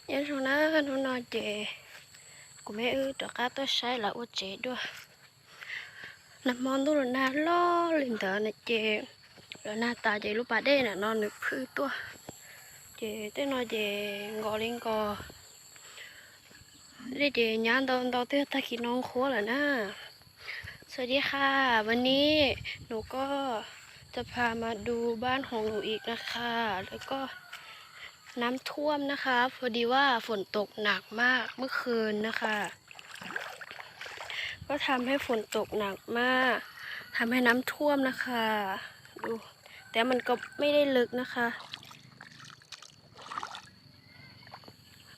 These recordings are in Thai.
nhớ rồi nó nói chị của mẹ được cá tôi sai là ô chị đua nằm mòn tôi rồi na lo liền thở này chị rồi na ta chị lúc bà đây là non được khứ tua chị tới nói chị gọi lên cò đây chị nhắn tao tới ta khi non khó là naสวัสดีค่ะวันนี้หนูก็จะพามาดูบ้านของหนูอีกนะคะแล้วก็น้ำท่วมนะคะพอดีว่าฝนตกหนักมากเมื่อคืนนะคะก็ทำให้ฝนตกหนักมากทำให้น้ำท่วมนะคะดูแต่มันก็ไม่ได้ลึกนะคะ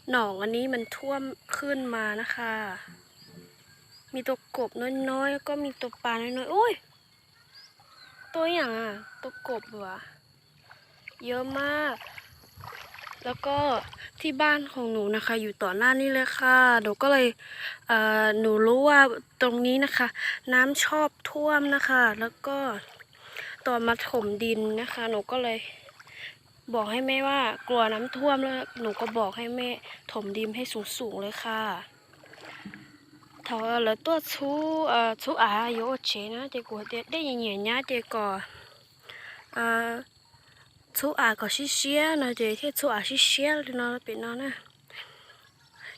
หนองอันนี้มันท่วมขึ้นมานะคะมีตัวกบน้อยๆแล้วก็มีตัวปลาน้อยๆโอ้ยตัวอย่างอ่ะตัวกบเหรอเยอะมากแล้วก็ที่บ้านของหนูนะคะอยู่ต่อหน้านี้เลยค่ะหนูก็เลยหนูรู้ว่าตรงนี้นะคะน้ำชอบท่วมนะคะแล้วก็ตอนมาถมดินนะคะหนูก็เลยบอกให้แม่ว่ากลัวน้ำท่วมแล้วหนูก็บอกให้แม่ถมดินให้สูงๆเลยค่ะthọ là tôi chú yếu chế nó thì của đây nhẹ nhá thì có chú có xí xía nó thì chú xí xía thì nó bị nó nè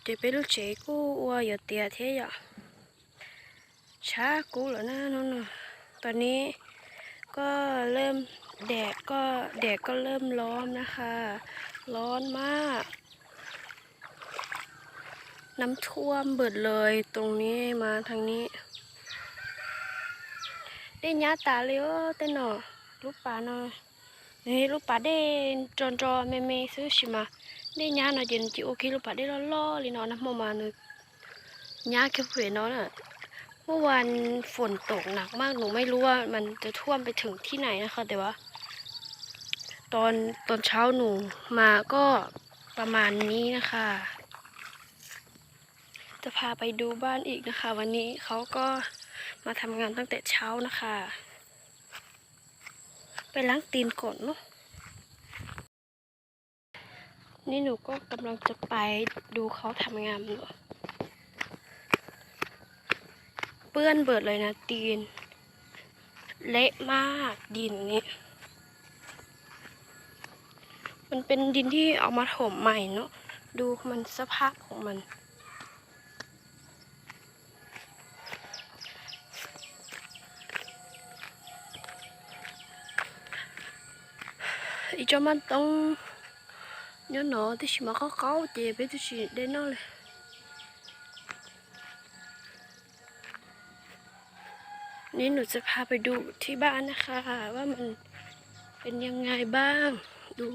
thì bây lúc chế cũ giờ tiệt thế vậy chả cũ rồi nóตอนนี้ก็เริ่มแดดก็เริ่มร้อนนะคะร้อนมากน้ำท่วมเบิดเลยตรงนี้มาทางนี้ได้ยาตาเลยเต้นหนอลูกปลาหน่อยนี่ลูกปลาได้จอนเมซื้อชิมาได้ยาหน่อยเย็นจิโอเคลูกปลาได้ล่อเลยเนาะนะเมื่อวานนึกยาแค่เผื่อเนาะน่ะเมื่อวานฝนตกหนักมากหนูไม่รู้ว่ามันจะท่วมไปถึงที่ไหนนะคะแต่ว่าตอนเช้าหนูมาก็ประมาณนี้นะคะจะพาไปดูบ้านอีกนะคะวันนี้เขาก็มาทำงานตั้งแต่เช้านะคะไปล้างตีนก่อนเนาะนี่หนูก็กำลังจะไปดูเขาทำงานเนาะเปื้อนเบิดเลยนะตีนเละมากดินนี้มันเป็นดินที่เอามาถมใหม่เนาะดูมันสภาพของมันอีจอมันต้องnhớ nó thì chỉ mà có thì bây giờ chỉ đến nóเลยนี่หนูจะพาไปดูที่บ้านนะคะว่ามันเป็นยังไงบ้างดู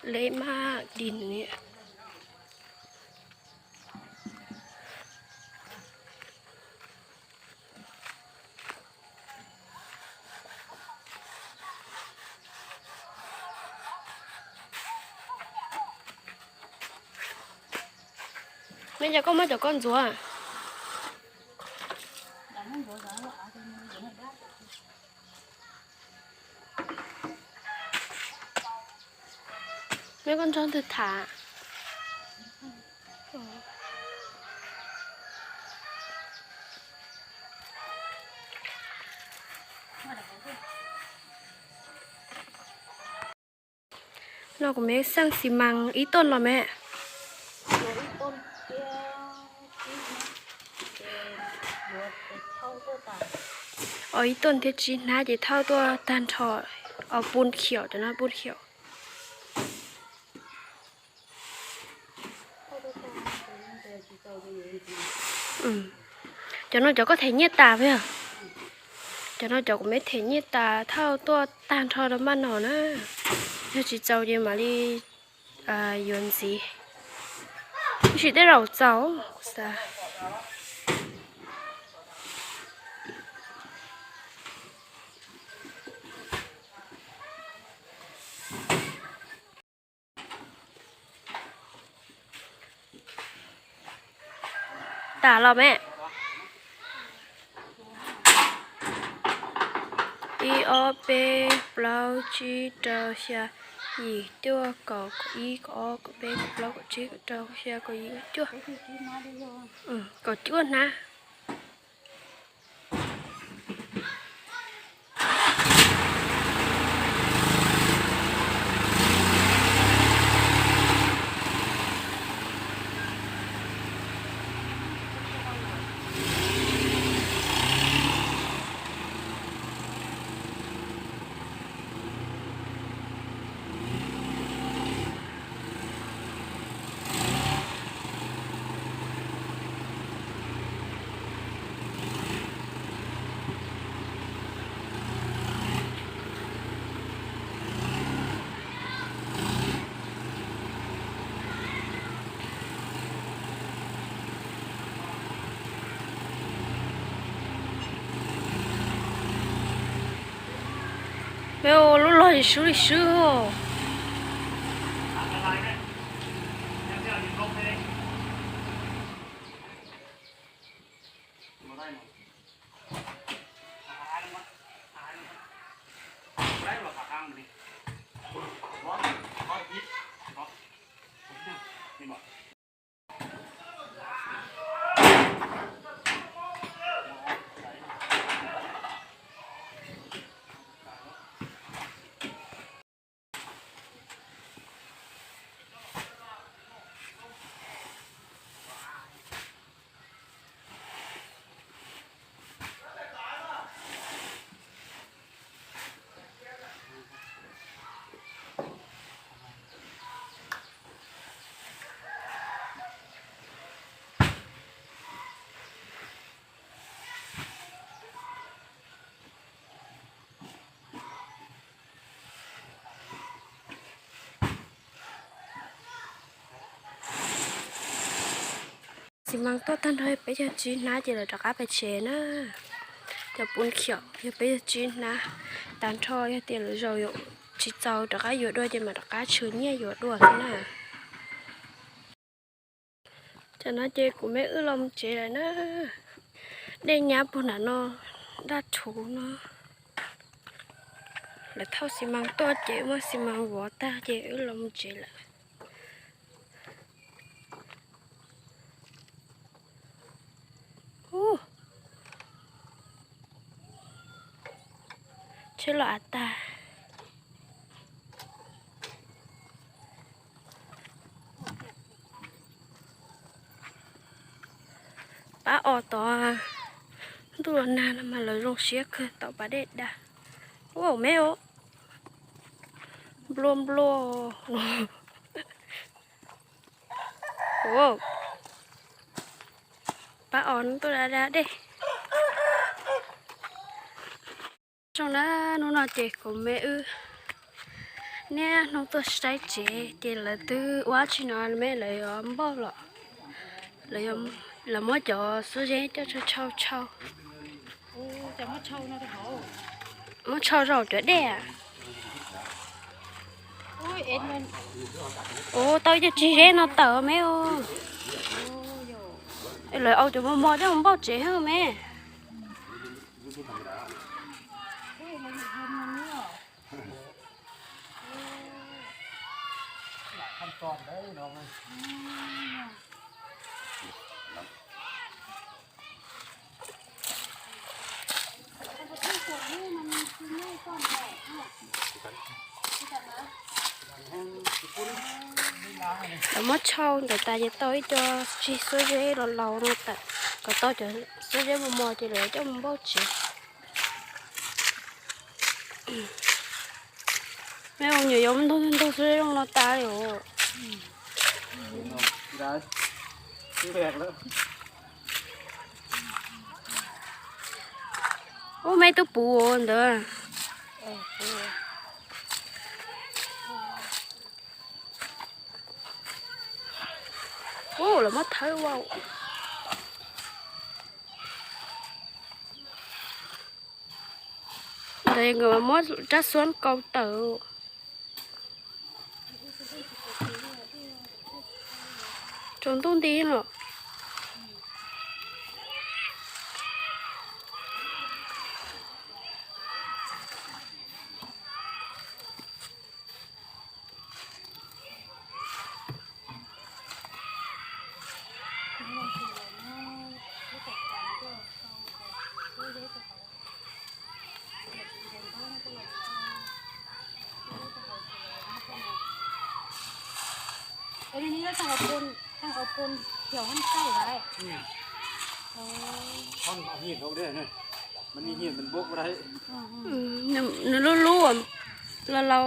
เละมากดินเนี่ยแม่จะก็มาจากก้อนจัวแม่ก้อนช้อนถือถาเราก็ไม่สร้างสีมังอีต้นหรอแม่อ๋ออีต้นเทจีน่าจะเท่าตัวตันทอเอาปูนเขียวจะนะปูนเขียวcho nó có thể nhiệt tà phải à cho nó cũng mấy thể nhiệt tà thao tua tan thao đó mà nó nữa nó chỉ trâu gì mà đi yuan gì chỉ để rau trâu sao tà lo mẹ ở bên bao chi trâu xa gì chưa có ý có bên bao chi trâu xa có ý chưa có chưa nè mẹ ơi lúc lo gì sửa hồ xí măng tốt thân thôi bây giờ chín ná chỉ là đặc áp phải chế nữa giờ bún khỉu giờ bây giờ chín ná tán cho giờ tiền là rồi dụ chỉ giàu đặc áp dụ đôi chỉ mà đặc áp chứa nhẹ dụ đùa thế nào cho nó chế của mấy ư lông chế lại nó đen nhá bún là nó đắt thú nó là thao xí măng to chế mà xí măng vỏ ta chế ư lông chế lại chế loại ta bá ở to tôi là mà lời rong xiếc tao bá đẹp đã ô mẹ ô blom blom ô bá on tôi đã đây trong đó nó nói chuyện của mẹ ư nè nó tôi say chế thì là từ quá chi nó mẹ lấy bao lọ lấy là mới cho số giấy cho trâu trâu cho mất trâu nó thì hổ mới trâu rồi chỗ đây à ôi em lên ô tao cho chị giấy nó tờ mẹ ơi lời ông chủ mua cho không bao chế hơn mẹ không còn đấy đâu là mất trâu người taจะtới cho chi số giấy lâu lâu nó ta còn tôi cho số giấy mua thì để cho không bao chế mấy ông nhiều giống tôi số giấy trong nó ta rồi đấy cứ đẹp lắm ô mấy tôi buồn rồi ô là mất thấy wow đây người mất trát xuống câu tử trốn tung tí rồi ไอ้นี่ก็ต้องเอาปูนเกี่ยวมันใส่ไว้อ๋อ ท่อนเอาหินเขาได้เนี่ยมันมีหินมันบกอะไร น้ำรู้ๆอ่ะเรา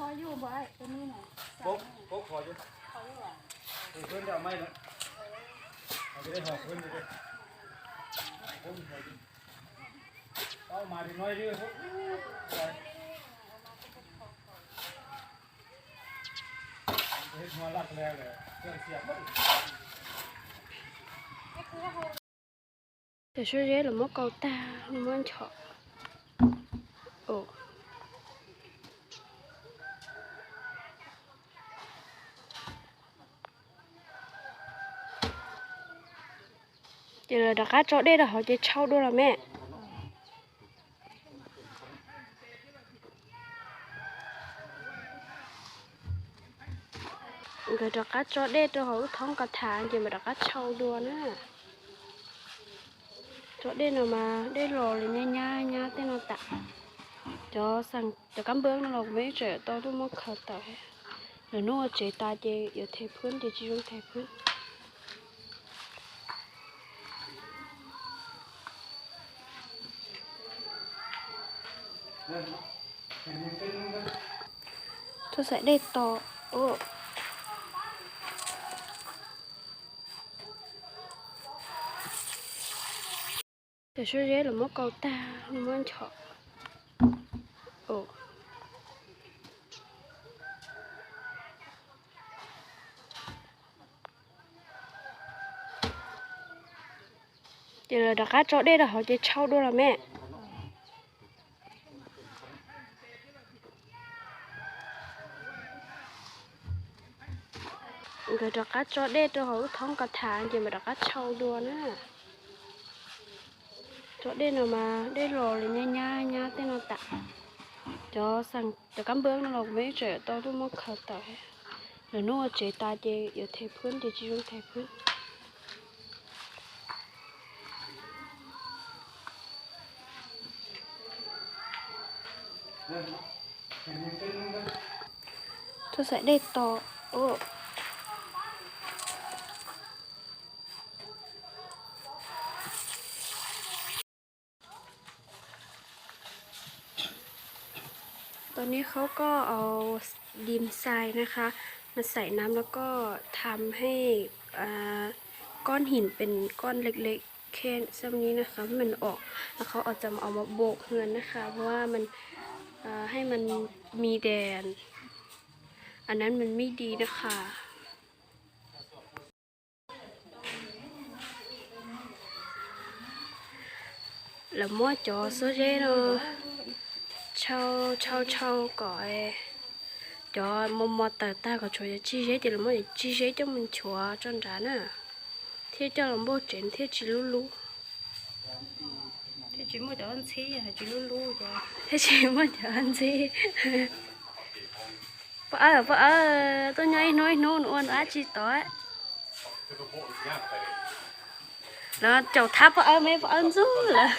พออยู่บ่ไอ้ตัวนี้น่ะ บกพออยู่เพื่อนจะเอาไม้นะเราจะได้หอกเพื่อนเลยเอามาดีน้อยดิพวกเฮ็ดหัวลักแล้วเลยเครื่องเสียบ แต่ช่วยเรียกหรือว่าเกาตาหรือว่าเฉาะโอ้เดี๋ยวดักcá chó đây là họ chỉ trâu đôi là mẹ người đặc cá chó đây tôi hỏi thông cả tháng gì mà đặc cá trâu đua nữa chỗ đây nào mà đây rồi là nha nha tên nó tạ cho sang cho cắm bướng nó lồng mấy trẻ to tôi mất khờ tỏi rồi nó chế ta chế giờ thề phun thì chỉ dùng thề phun tôi sẽ đây to ô đểช่วยเรียกหรือว่าเกาตาหรือว่าเฉาะโอ้เดี๋ยวดักcá chó đây là họ chỉ trâu đôi là mẹ người đặc cá chó đây tôi hỏi thông cả tháng gì mà đặc cá trâu đua nữa chỗ đây nào mà đây rồi là nha nha tên nó tạ cho sang cho cắm bướng nó lồng mấy trẻ to tôi mất khờ tỏi rồi nó chế ta chế giờ thề phun thì chỉ dùng thề phun tôi sẽ đây to ôตอนนี้เขาก็เอาดินทรายนะคะมาใส่น้ำแล้วก็ทำให้ก้อนหินเป็นก้อนเล็กๆแค่ซ้ำนี้นะคะให้มันออกแล้วเขาเอาจะเอามาโบกเงินนะคะเพราะว่ามันให้มันมีแดนอันนั้นมันไม่ดีนะคะแล้วมั่วจอโซเจเนาะchâu gọi cho một tờ ta có chỗ chi giấy thì là mỗi chi giấy cho mình chùa cho trả nè thế cho làm bố chuyện thế chỉ lu thế chỉ mua cho anh xí hay chỉ lu vậy thế chỉ mua cho anh xí vợ tôi nói nôn ôn á chi tỏi đó chầu tháp vợ mấy vợ ăn rú là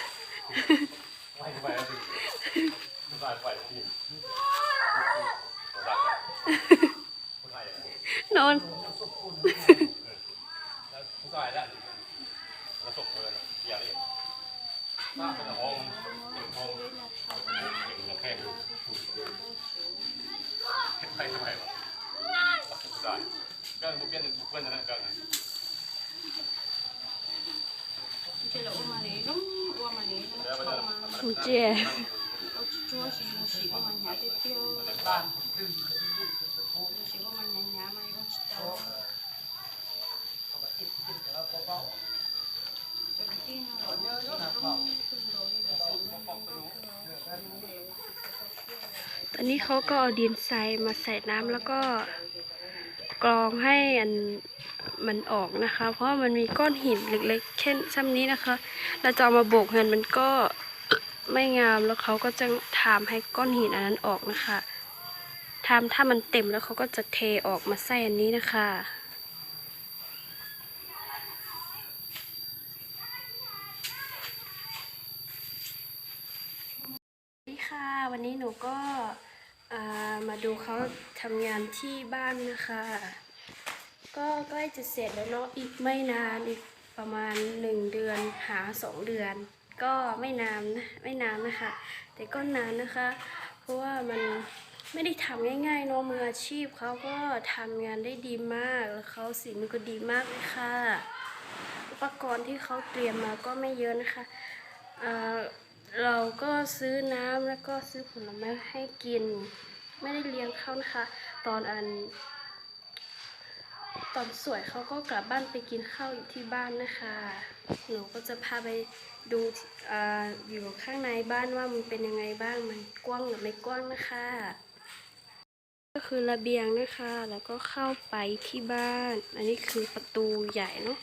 nôn chè chúa chỉ có mà nhả tiêu chỉ có mà nhả mà có tao cho cái tin nó ตอนนี้เขาก็เอาดินทรายมาใส่น้ำแล้วก็กรองให้มันออกนะคะ เพราะมันมีก้อนหินเล็กๆเช่นซ้ำนี้นะคะเราจะเอามาโบกเงินมันก็ ไม่งามแล้วเขาก็จะทำให้ก้อนหินอันนั้นออกนะคะถ้ามันเต็มแล้วเขาก็จะเทออกมาใส่อันนี้นะคะสวัสดีค่ะวันนี้หนูก็มาดูเขาทำงานที่บ้านนะคะก็ใกล้จะเสร็จแล้วเนาะอีกไม่นานอีกประมาณ1 เดือนหา2 เดือน ก็ไม่นานนะคะ แต่ก็นานนะคะ เพราะว่ามันไม่ได้ทำง่ายๆเนาะมืออาชีพเขาก็ทำงานได้ดีมากแล้วเขาฝีมือก็ดีมากเลยค่ะอุปกรณ์ที่เขาเตรียมมาก็ไม่เยอะนะคะเราก็ซื้อน้ำแล้วก็ซื้อผลไม้ให้กินไม่ได้เลี้ยงเขานะคะตอนสวยเขาก็กลับบ้านไปกินข้าวอยู่ที่บ้านนะคะหนูก็จะพาไปดูอยู่ข้างในบ้านว่ามันเป็นยังไงบ้างมันกว้างหรือไม่กว้างนะคะก็คือระเบียงนะคะแล้วก็เข้าไปที่บ้านอันนี้คือประตูใหญ่เนาะ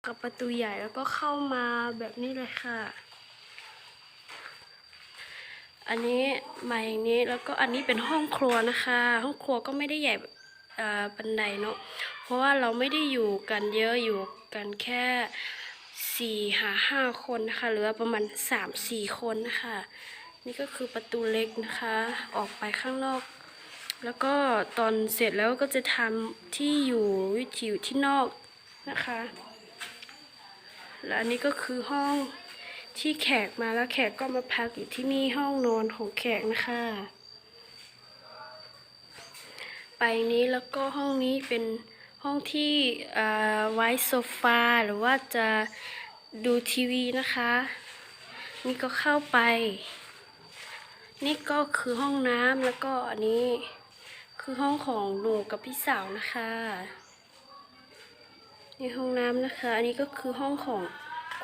กับประตูใหญ่แล้วก็เข้ามาแบบนี้เลยค่ะอันนี้มาอย่างนี้แล้วก็อันนี้เป็นห้องครัวนะคะห้องครัวก็ไม่ได้ใหญ่บันไดเนาะเพราะว่าเราไม่ได้อยู่กันเยอะอยู่กันแค่5 คนนะคะหรือว่าประมาณ3-4 คนนะคะนี่ก็คือประตูเล็กนะคะออกไปข้างนอกแล้วก็ตอนเสร็จแล้วก็จะทำที่อยู่ที่นอกนะคะและอันนี้ก็คือห้องที่แขกมาแล้วแขกก็มาพักอยู่ที่นี่ห้องนอนของแขกนะคะไปนี้แล้วก็ห้องนี้เป็นห้องที่ไว้โซฟาหรือว่าจะดูทีวีนะคะนี่ก็เข้าไปนี่ก็คือห้องน้ำแล้วก็อันนี้คือห้องของหนูกับพี่สาวนะคะนี่ห้องน้ำนะคะอันนี้ก็คือห้องของ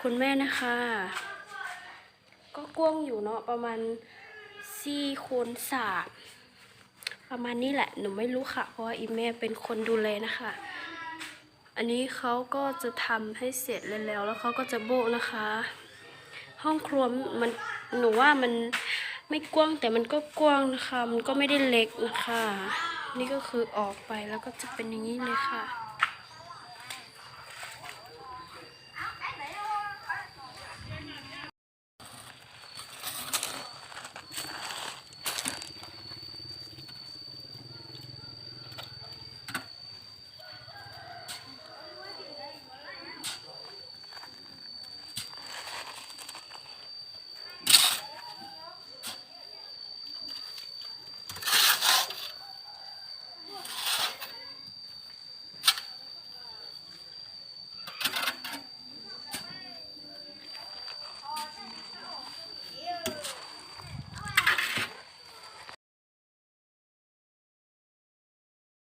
คุณแม่นะคะก็กว้างอยู่เนาะประมาณ4x3ประมาณนี้แหละหนูไม่รู้ค่ะเพราะว่าอีแม่เป็นคนดูแลนะคะอันนี้เขาก็จะทำให้เสร็จแล้วเขาก็จะโบกนะคะห้องครัวมันหนูว่ามันไม่กว้างแต่มันก็กว้างนะคะมันก็ไม่ได้เล็กนะคะนี่ก็คือออกไปแล้วก็จะเป็นอย่างนี้เลยค่ะ